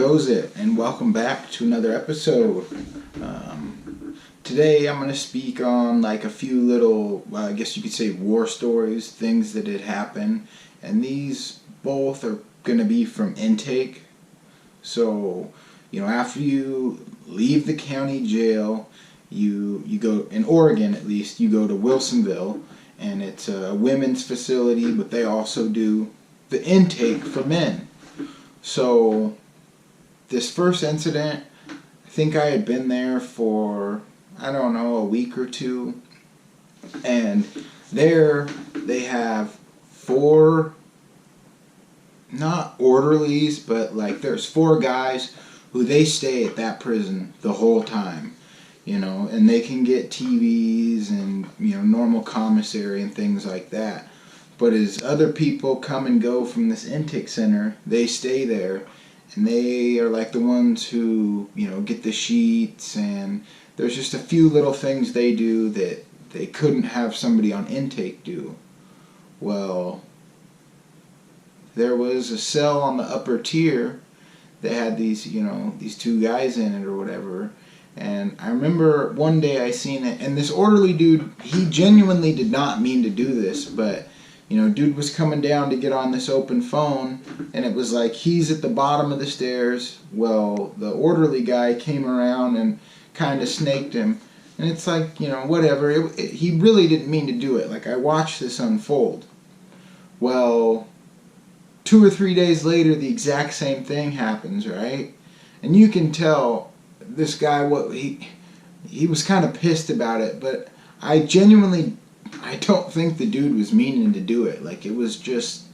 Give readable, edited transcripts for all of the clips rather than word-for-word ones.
goes it, and welcome back to another episode. Today I'm going to speak on like a few little, I guess you could say, war stories, things that had happened, and these both are going to be from intake. So, after you leave the county jail, you go, in Oregon at least, you go to Wilsonville, and it's a women's facility, but they also do the intake for men. So, this first incident, I think I had been there for, a week or two, and there they have 4, not orderlies, but like there's 4 guys who they stay at that prison the whole time, and they can get TVs and, normal commissary and things like that. But as other people come and go from this intake center, they stay there, and they are like the ones who, get the sheets, and there's just a few little things they do that they couldn't have somebody on intake do. Well, there was a cell on the upper tier that had these, these 2 guys in it or whatever. And I remember one day I seen it, and this orderly dude, he genuinely did not mean to do this, but, dude was coming down to get on this open phone, and it was like he's at the bottom of the stairs. Well, the orderly guy came around and kind of snaked him. And it's like, whatever. He really didn't mean to do it. Like, I watched this unfold. Well, 2 or 3 days later, the exact same thing happens, right? And you can tell this guy, he was kind of pissed about it, but I don't think the dude was meaning to do it. Like, it was just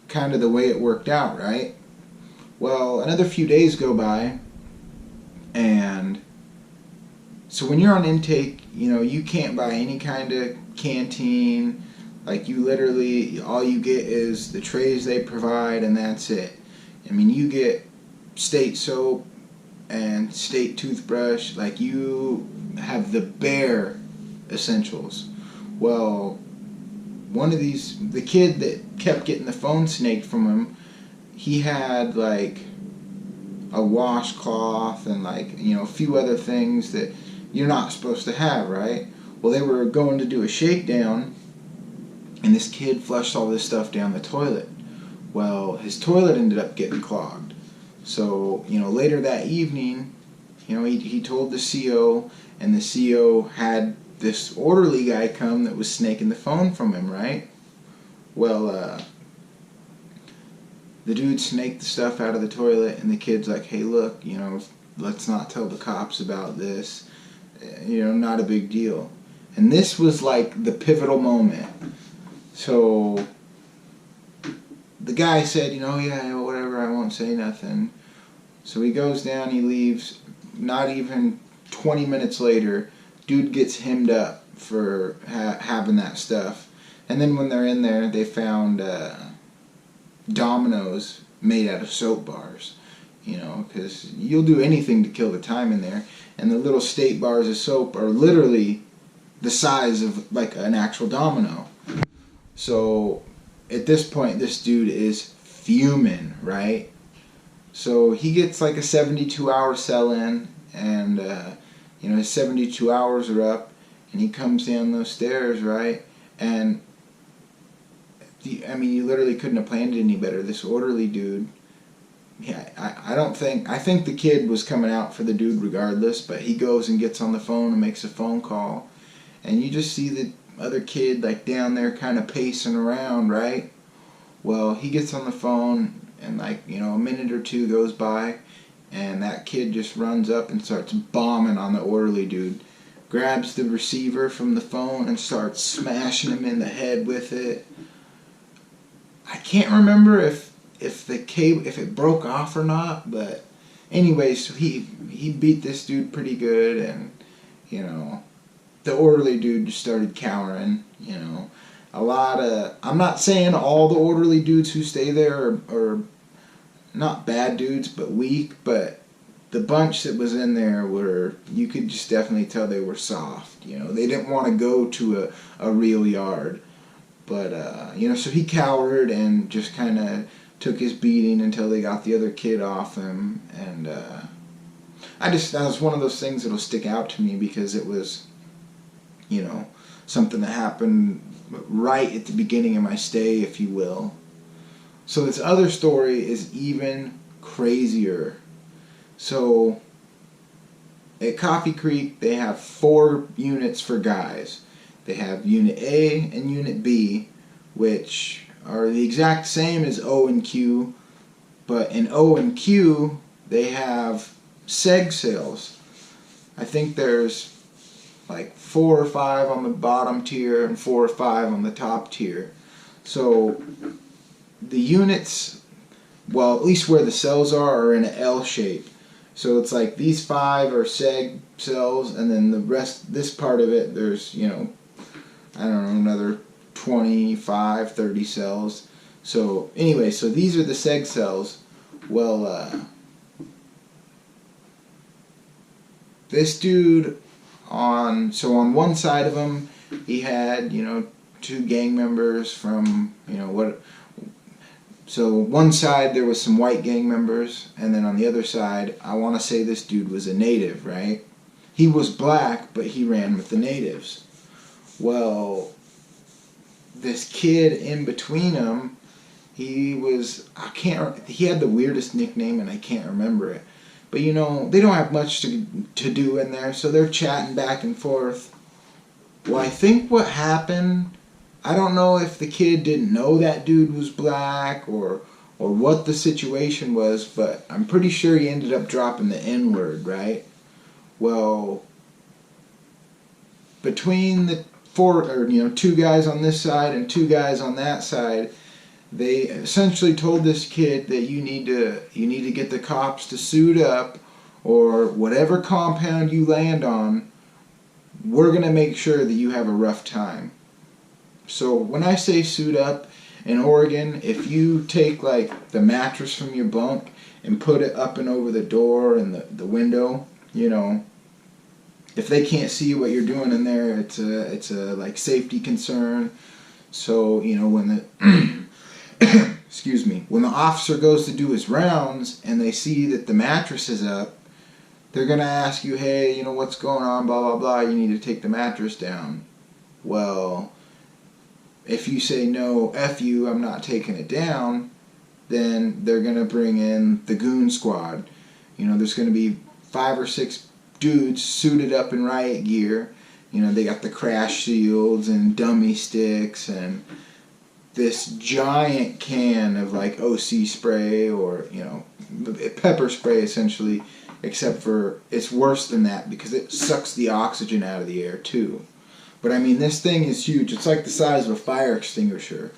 kind of the way it worked out, right? Well, another few days go by, and so when you're on intake, you can't buy any kind of canteen. Like, you literally, all you get is the trays they provide, and that's it. I mean, you get state soap and state toothbrush. Like, you have the bare essentials. Well, the kid that kept getting the phone snaked from him, he had like a washcloth and like, a few other things that you're not supposed to have, right? Well, they were going to do a shakedown, and this kid flushed all this stuff down the toilet. Well, his toilet ended up getting clogged. So, later that evening, he told the CO, and the CO had this orderly guy come that was snaking the phone from him, right? Well, the dude snaked the stuff out of the toilet, and the kid's like, hey, look, let's not tell the cops about this. Not a big deal. And this was like the pivotal moment. So the guy said, yeah, whatever, I won't say nothing. So he goes down, he leaves. Not even 20 minutes later, dude gets hemmed up for having that stuff. And then when they're in there, they found dominoes made out of soap bars. Because you'll do anything to kill the time in there. And the little state bars of soap are literally the size of like an actual domino. So at this point, this dude is fuming, right? So he gets like a 72-hour cell in, and his 72 hours are up, and he comes down those stairs, right? And you literally couldn't have planned it any better. This orderly dude, I think the kid was coming out for the dude regardless, but he goes and gets on the phone and makes a phone call, and you just see the other kid like down there kind of pacing around, right? Well, he gets on the phone, and like, a minute or 2 goes by, and that kid just runs up and starts bombing on the orderly dude, grabs the receiver from the phone and starts smashing him in the head with it. I can't remember if the cable, if it broke off or not, but anyways, so he beat this dude pretty good, and the orderly dude just started cowering. I'm not saying all the orderly dudes who stay there are not bad dudes, but weak, but the bunch that was in there you could just definitely tell they were soft. They didn't want to go to a real yard. But, so he cowered and just kind of took his beating until they got the other kid off him. And that was one of those things that'll stick out to me because it was, something that happened right at the beginning of my stay, if you will. So this other story is even crazier. So at Coffee Creek, they have 4 units for guys. They have Unit A and Unit B, which are the exact same as O and Q, but in O and Q, they have seg sails. I think there's like 4 or 5 on the bottom tier and 4 or 5 on the top tier. So the units, well, at least where the cells are in an L shape. So it's like these 5 are seg cells, and then the rest, this part of it, there's, I don't know, another 25, 30 cells. So anyway, so these are the seg cells. Well, this dude on one side of him, he had, 2 gang members from, so one side there was some white gang members, and then on the other side, I want to say this dude was a native, right? He was black, but he ran with the natives. Well, this kid in between them, he had the weirdest nickname and I can't remember it. But they don't have much to do in there, so they're chatting back and forth. Well, I think what happened, I don't know if the kid didn't know that dude was black or what the situation was, but I'm pretty sure he ended up dropping the N-word, right? Well, between the 2 guys on this side and 2 guys on that side, they essentially told this kid that you need to get the cops to suit up, or whatever compound you land on, we're going to make sure that you have a rough time. So when I say suit up, in Oregon, if you take like the mattress from your bunk and put it up and over the door and the window, if they can't see what you're doing in there, it's a like safety concern. So when the excuse me, when the officer goes to do his rounds and they see that the mattress is up, they're gonna ask you, hey, what's going on, blah blah blah, you need to take the mattress down. Well, if you say no, F you, I'm not taking it down, then they're gonna bring in the goon squad. There's gonna be 5 or 6 dudes suited up in riot gear. They got the crash shields and dummy sticks and this giant can of like OC spray or, pepper spray essentially, except for it's worse than that because it sucks the oxygen out of the air too. But I mean, this thing is huge. It's like the size of a fire extinguisher.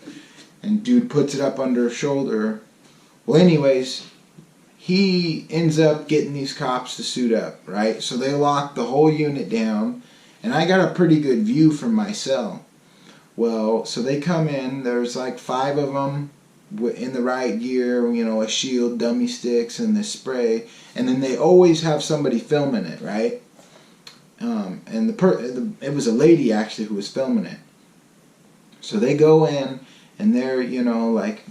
And dude puts it up under his shoulder. Well, anyways, he ends up getting these cops to suit up, right? So they lock the whole unit down, and I got a pretty good view from my cell. Well, so they come in, there's like 5 of them in the riot gear, a shield, dummy sticks, and this spray, and then they always have somebody filming it, right? And it was a lady actually who was filming it. So they go in, and they're, like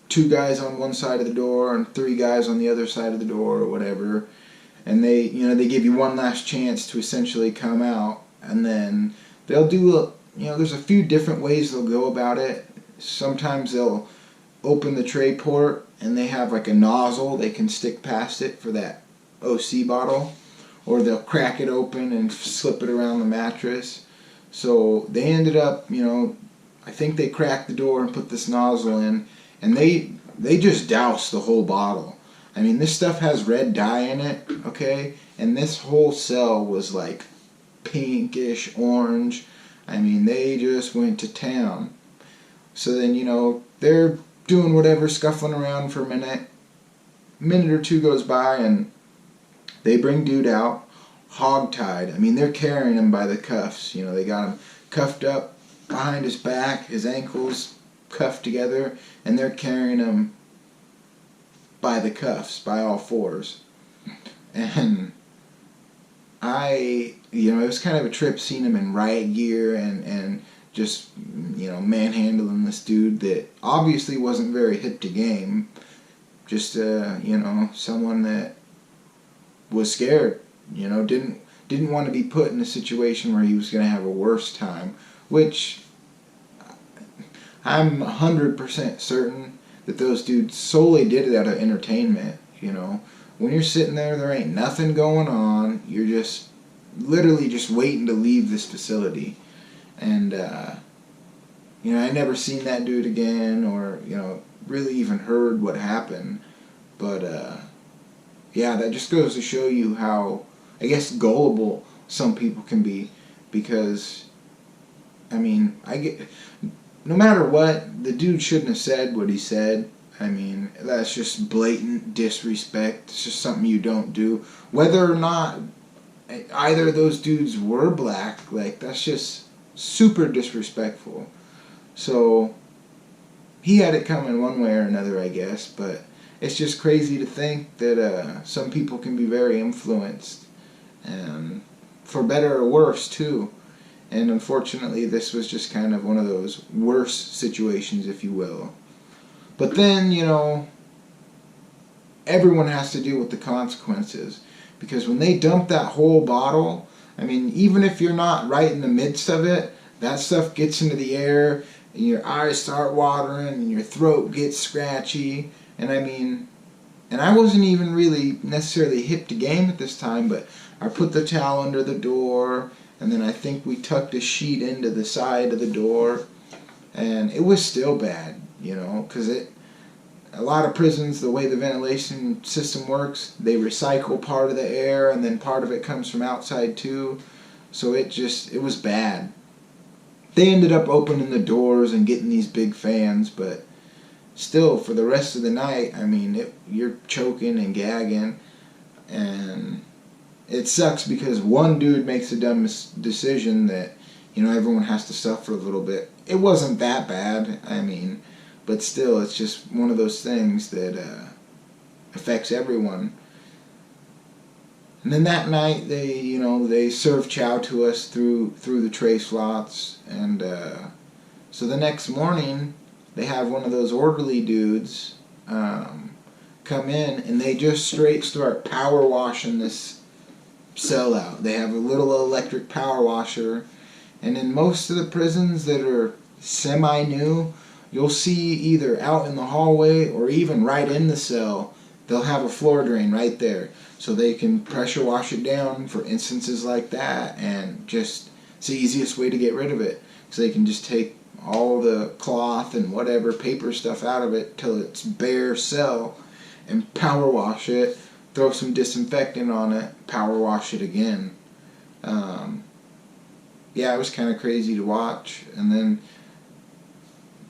2 guys on one side of the door and 3 guys on the other side of the door or whatever, and they give you one last chance to essentially come out, and then they'll do there's a few different ways they'll go about it. Sometimes they'll open the tray port and they have like a nozzle they can stick past it for that OC bottle, or they'll crack it open and slip it around the mattress. So they ended up, I think they cracked the door and put this nozzle in, and they just doused the whole bottle. I mean, this stuff has red dye in it, okay? And this whole cell was like pinkish orange. I mean, they just went to town. So then, they're doing whatever, scuffling around for a minute. A minute or 2 goes by, and they bring dude out, hogtied. I mean, they're carrying him by the cuffs. They got him cuffed up behind his back, his ankles cuffed together, and they're carrying him by the cuffs, by all 4s. And it was kind of a trip seeing him in riot gear and just, manhandling this dude that obviously wasn't very hip to game. Just, someone that was scared, didn't want to be put in a situation where he was going to have a worse time, which I'm 100% certain that those dudes solely did it out of entertainment. When you're sitting there ain't nothing going on. You're just literally just waiting to leave this facility. And, I never seen that dude again, or, really even heard what happened. But, that just goes to show you how, I guess, gullible some people can be. Because, no matter what, the dude shouldn't have said what he said. That's just blatant disrespect. It's just something you don't do. Whether or not either of those dudes were black, that's just super disrespectful. So, he had it coming one way or another, I guess. But it's just crazy to think that some people can be very influenced. And for better or worse, too. And unfortunately, this was just kind of one of those worse situations, if you will. But then, everyone has to deal with the consequences. Because when they dump that whole bottle, even if you're not right in the midst of it, that stuff gets into the air, and your eyes start watering, and your throat gets scratchy. And I wasn't even really necessarily hip to game at this time, but I put the towel under the door, and then I think we tucked a sheet into the side of the door, and it was still bad, because a lot of prisons, the way the ventilation system works, they recycle part of the air, and then part of it comes from outside too, so it was bad. They ended up opening the doors and getting these big fans, but still, for the rest of the night, you're choking and gagging, and it sucks because one dude makes a dumb decision that, everyone has to suffer a little bit. It wasn't that bad, but still, it's just one of those things that affects everyone. And then that night, they served chow to us through the tray slots, and so the next morning, they have one of those orderly dudes come in, and they just straight start power washing this cell out. They have a little electric power washer, and in most of the prisons that are semi-new, you'll see either out in the hallway or even right in the cell, they'll have a floor drain right there, so they can pressure wash it down for instances like that, and just it's the easiest way to get rid of it, so they can just take all the cloth and whatever paper stuff out of it till it's bare cell, and power wash it, throw some disinfectant on it, power wash it again. It was kind of crazy to watch. And then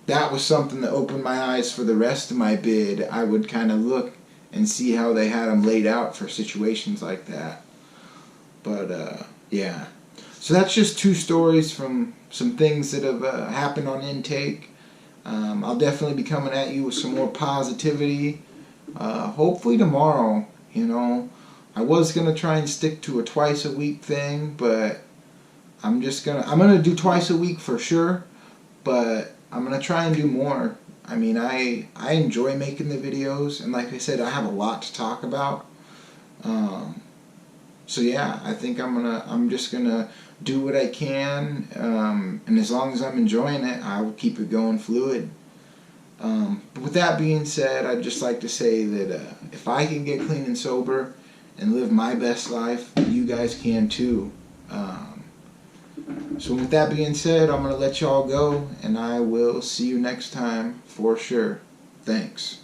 that was something that opened my eyes for the rest of my bid. I would kind of look and see how they had them laid out for situations like that. But, So that's just two stories from some things that have happened on intake. I'll definitely be coming at you with some more positivity. Hopefully tomorrow, I was going to try and stick to a twice a week thing, but I'm going to do twice a week for sure, but I'm going to try and do more. I enjoy making the videos, and like I said, I have a lot to talk about. I think I'm just going to do what I can, and as long as I'm enjoying it, I will keep it going fluid. But with that being said, I'd just like to say that if I can get clean and sober and live my best life, you guys can too. So with that being said, I'm going to let y'all go, and I will see you next time for sure. Thanks.